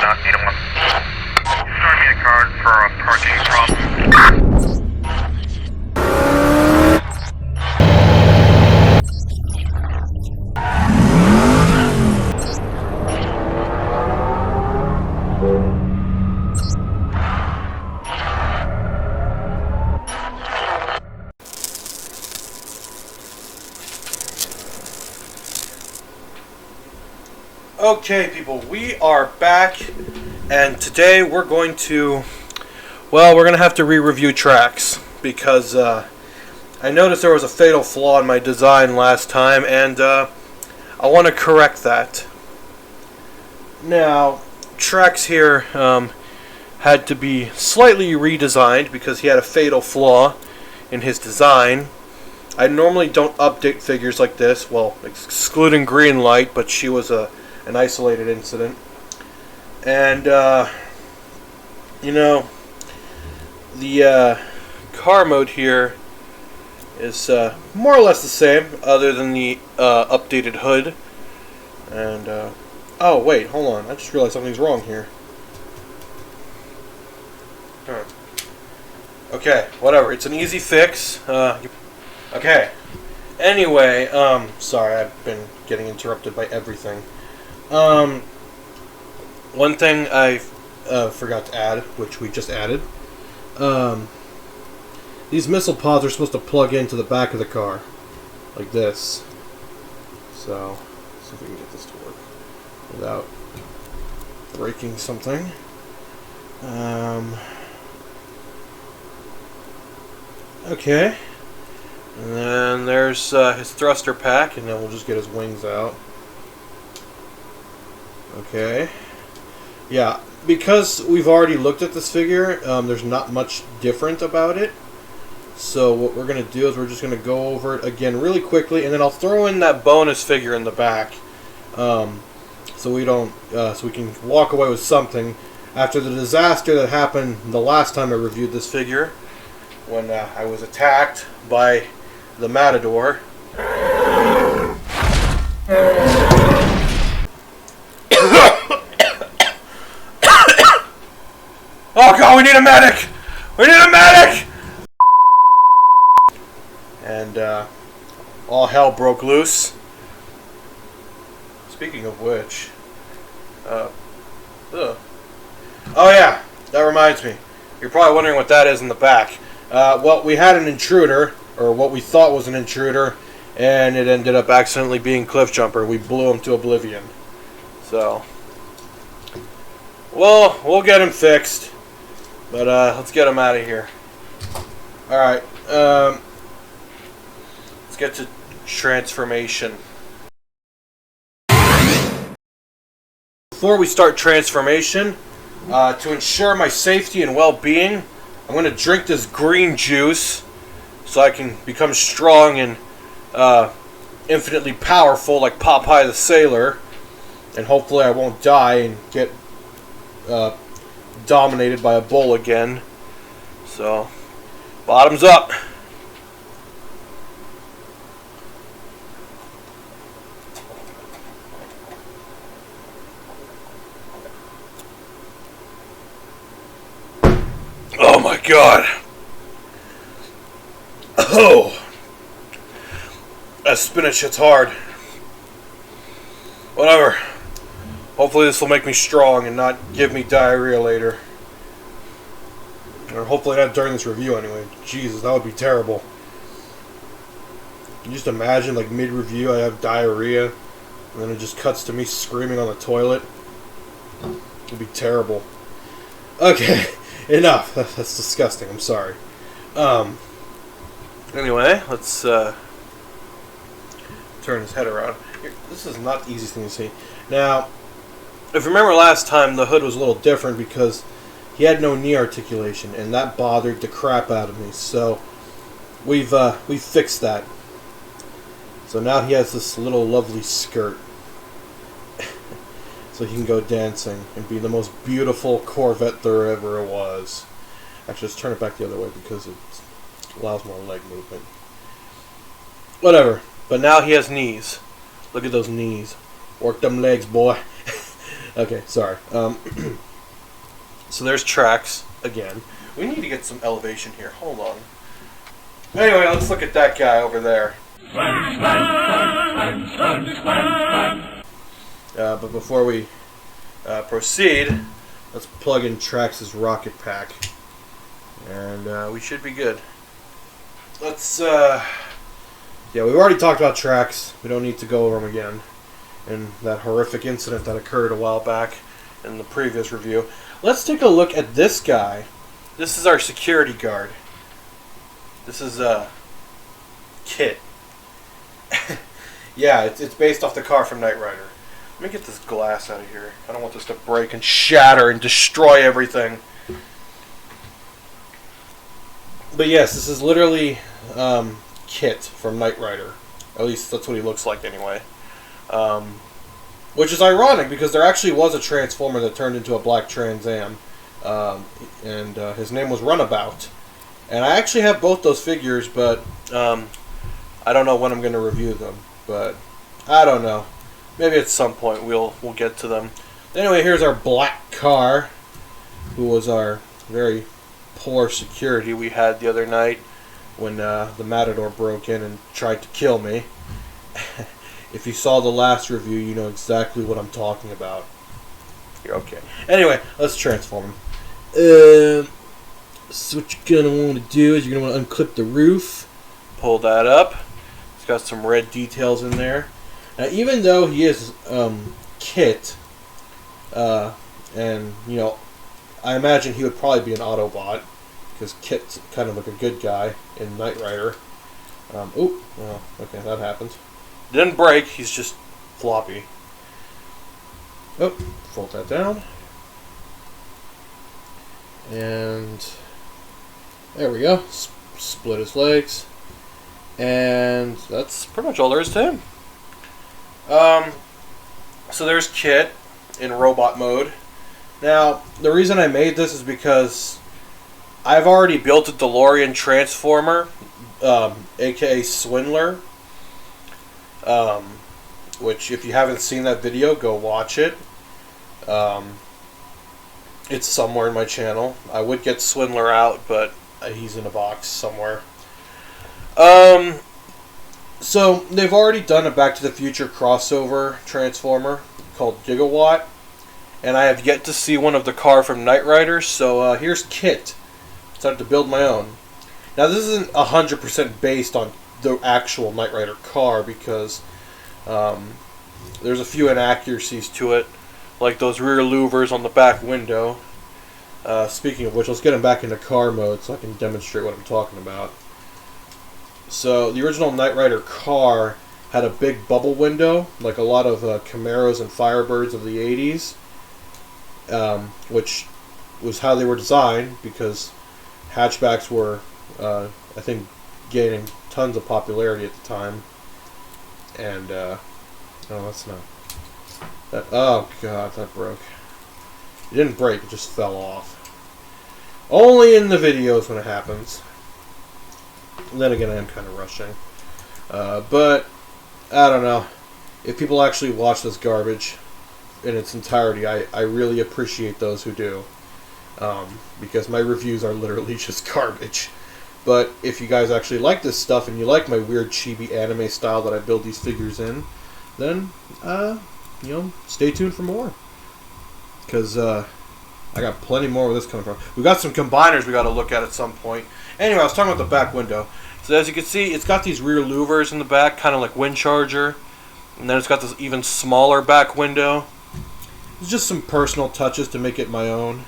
not 801. Start me a card for a parking problem. Okay, people, we are back, and today we're going to, well, we're going to have to re-review tracks, because I noticed there was a fatal flaw in my design last time, and I want to correct that. Now, tracks here had to be slightly redesigned because he had a fatal flaw in his design. I normally don't update figures like this, well, excluding Green Light, but she was an isolated incident. And, you know, the car mode here is more or less the same, other than the updated hood. And, oh, wait, hold on. I just realized something's wrong here. Huh. Okay, whatever. It's an easy fix. Okay. Anyway, sorry, I've been getting interrupted by everything. One thing I forgot to add, which we just added, these missile pods are supposed to plug into the back of the car, like this. So, let's see if we can get this to work without breaking something. Okay. And then there's his thruster pack, and then we'll just get his wings out. Okay. Yeah, because we've already looked at this figure, there's not much different about it. So what we're going to do is we're just going to go over it again really quickly, and then I'll throw in that bonus figure in the back, so we don't, so we can walk away with something after the disaster that happened the last time I reviewed this figure, when I was attacked by the Matador. Oh god, we need a medic! We need a medic! And, all hell broke loose. Speaking of which, oh yeah, that reminds me. You're probably wondering what that is in the back. Well, we had an intruder, or what we thought was an intruder, and it ended up accidentally being Cliffjumper. We blew him to oblivion. So, well, we'll get him fixed. But let's get him out of here. Alright, let's get to transformation. Before we start transformation, to ensure my safety and well-being, I'm going to drink this green juice so I can become strong and infinitely powerful like Popeye the Sailor. And hopefully I won't die and get dominated by a bull again. So, bottoms up. Oh my god. Oh, that spinach hits hard. Whatever. Hopefully this will make me strong and not give me diarrhea later. Or hopefully not during this review anyway. Jesus, that would be terrible. Can you just imagine, like, mid-review I have diarrhea, and then it just cuts to me screaming on the toilet? It would be terrible. Okay, enough. That's disgusting. I'm sorry. Anyway, let's turn his head around. This is not the easiest thing to see. Now, if you remember last time, the hood was a little different because he had no knee articulation, and that bothered the crap out of me. So we've fixed that. So now he has this little lovely skirt, so he can go dancing and be the most beautiful Corvette there ever was. Actually, let's turn it back the other way because it allows more leg movement. Whatever. But now he has knees. Look at those knees. Work them legs, boy. Okay, sorry. So there's tracks again. We need to get some elevation here. Hold on. Anyway, let's look at that guy over there. But before we proceed, let's plug in Trax's rocket pack, and we should be good. Let's. Yeah, we've already talked about Trax. We don't need to go over them again. And that horrific incident that occurred a while back in the previous review. Let's take a look at this guy. This is our security guard. This is Kitt. Yeah, it's based off the car from Knight Rider. Let me get this glass out of here. I don't want this to break and shatter and destroy everything. But yes, this is literally Kitt from Knight Rider. At least that's what he looks like anyway. Which is ironic because there actually was a Transformer that turned into a black Trans Am. And his name was Runabout. And I actually have both those figures, but I don't know when I'm going to review them. But I don't know. Maybe at some point we'll get to them. Anyway, here's our black car, who was our very poor security we had the other night when the Matador broke in and tried to kill me. If you saw the last review, you know exactly what I'm talking about. You're okay. Anyway, let's transform him. So what you're going to want to do is you're going to want to unclip the roof. Pull that up. It's got some red details in there. Now, even though he is Kitt, and, you know, I imagine he would probably be an Autobot, because Kitt's kind of like a good guy in Knight Rider. Oh, well, okay, that happens. Didn't break, he's just floppy. Oh, fold that down. And there we go. Split his legs. And that's pretty much all there is to him. So there's Kitt in robot mode. Now, the reason I made this is because I've already built a DeLorean Transformer, aka Swindler. Which, if you haven't seen that video, go watch it. It's somewhere in my channel. I would get Swindler out, but he's in a box somewhere. So, they've already done a Back to the Future crossover Transformer called Gigawatt. And I have yet to see one of the car from Knight Rider, so here's Kitt. Decided to build my own. Now, this isn't 100% based on the actual Knight Rider car because there's a few inaccuracies to it, like those rear louvers on the back window. Speaking of which, let's get him back into car mode so I can demonstrate what I'm talking about. So the original Knight Rider car had a big bubble window, like a lot of Camaros and Firebirds of the 80s, which was how they were designed because hatchbacks were, I think, gaining tons of popularity at the time. And, oh, that's not... That, oh, God, that broke. It didn't break, it just fell off. Only in the videos when it happens. And then again, I am kind of rushing. But, I don't know. If people actually watch this garbage in its entirety, I really appreciate those who do. Because my reviews are literally just garbage. But if you guys actually like this stuff and you like my weird chibi anime style that I build these figures in, then, you know, stay tuned for more. Because I got plenty more where this coming from. We got some combiners we got to look at some point. Anyway, I was talking about the back window. So as you can see, it's got these rear louvers in the back, kind of like Wind Charger. And then it's got this even smaller back window. It's just some personal touches to make it my own.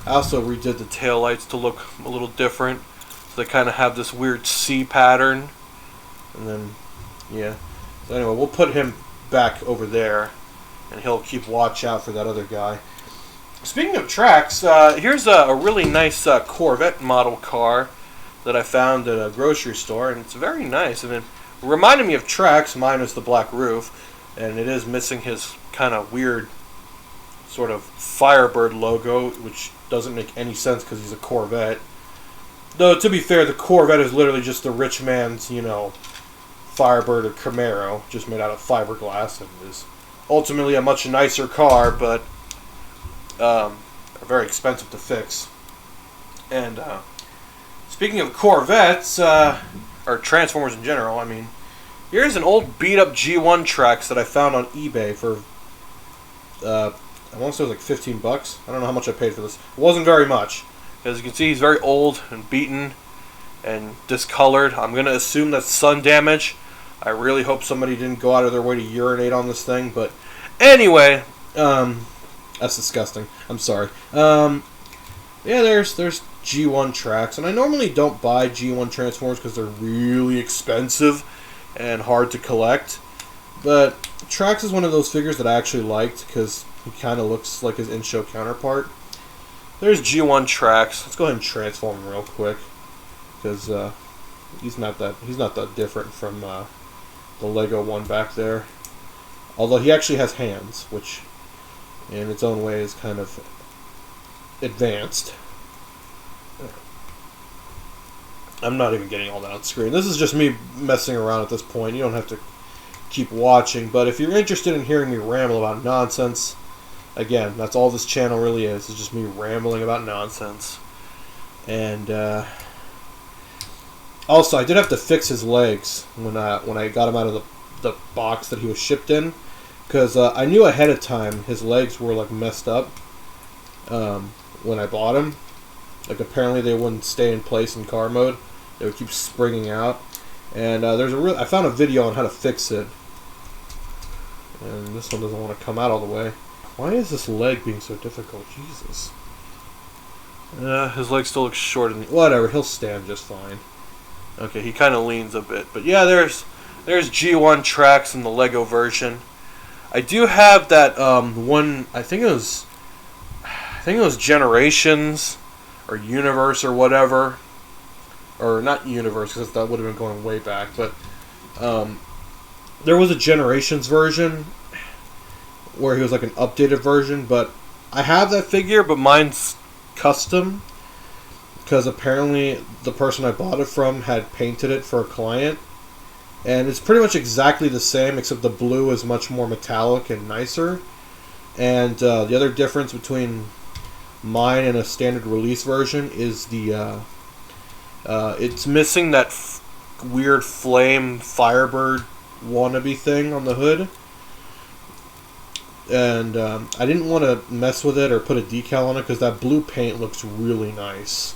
I also redid the taillights to look a little different. So they kind of have this weird C pattern. And then, yeah. So anyway, we'll put him back over there. And he'll keep watch out for that other guy. Speaking of tracks, here's a really nice Corvette model car that I found at a grocery store. And it's very nice. And it reminded me of Trax, minus the black roof. And it is missing his kind of weird sort of Firebird logo, which doesn't make any sense because he's a Corvette. Though, to be fair, the Corvette is literally just the rich man's, you know, Firebird or Camaro, just made out of fiberglass, and is ultimately a much nicer car, but are very expensive to fix. And speaking of Corvettes, or Transformers in general, I mean, here's an old beat-up G1 Trax that I found on eBay for, I want to say it was like 15 bucks. I don't know how much I paid for this. It wasn't very much. As you can see, he's very old and beaten and discolored. I'm going to assume that's sun damage. I really hope somebody didn't go out of their way to urinate on this thing. But anyway, that's disgusting. I'm sorry. Yeah, there's G1 Trax. And I normally don't buy G1 Transformers because they're really expensive and hard to collect. But Trax is one of those figures that I actually liked because he kind of looks like his in-show counterpart. There's G1 Trax. Let's go ahead and transform him real quick because he's not that different from the Lego one back there. Although he actually has hands, which in its own way is kind of advanced. I'm not even getting all that on screen. This is just me messing around at this point. You don't have to keep watching, but if you're interested in hearing me ramble about nonsense, again, that's all this channel really is. It's just me rambling about nonsense. And also, I did have to fix his legs when I got him out of the box that he was shipped in, because I knew ahead of time his legs were like messed up when I bought him. Like apparently they wouldn't stay in place in car mode. They would keep springing out. And I found a video on how to fix it. And this one doesn't want to come out all the way. Why is this leg being so difficult? Jesus. His leg still looks short. Whatever, he'll stand just fine. Okay, he kind of leans a bit. But yeah, there's G1 Trax in the Lego version. I do have that one, I think it was Generations or Universe or whatever. Or not Universe, because that would have been going way back, but there was a Generations version where he was like an updated version, but I have that figure, but mine's custom because apparently the person I bought it from had painted it for a client, and it's pretty much exactly the same except the blue is much more metallic and nicer. And the other difference between mine and a standard release version is the it's missing that weird flame Firebird wannabe thing on the hood. And I didn't want to mess with it or put a decal on it because that blue paint looks really nice.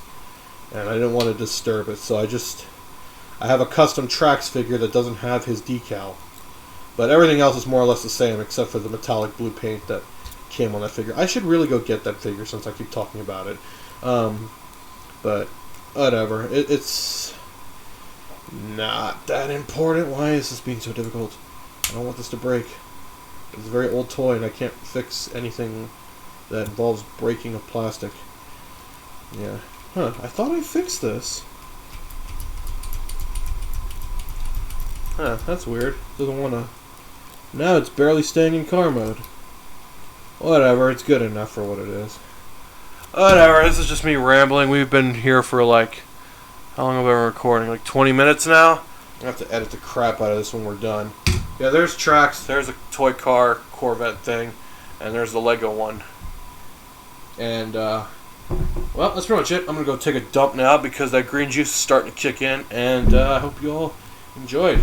And I didn't want to disturb it, so I have a custom Trax figure that doesn't have his decal. But everything else is more or less the same except for the metallic blue paint that came on that figure. I should really go get that figure since I keep talking about it. But whatever. It's not that important. Why is this being so difficult? I don't want this to break. It's a very old toy and I can't fix anything that involves breaking of plastic. Yeah. Huh. I thought I fixed this. Huh. That's weird. Doesn't want to... Now it's barely staying in car mode. Whatever. It's good enough for what it is. Whatever, this is just me rambling. We've been here for like, how long have I been recording? Like 20 minutes now? I'm going to have to edit the crap out of this when we're done. Yeah, there's Trax, there's a toy car Corvette thing, and there's the Lego one. And, well, that's pretty much it. I'm going to go take a dump now because that green juice is starting to kick in, and I hope you all enjoyed.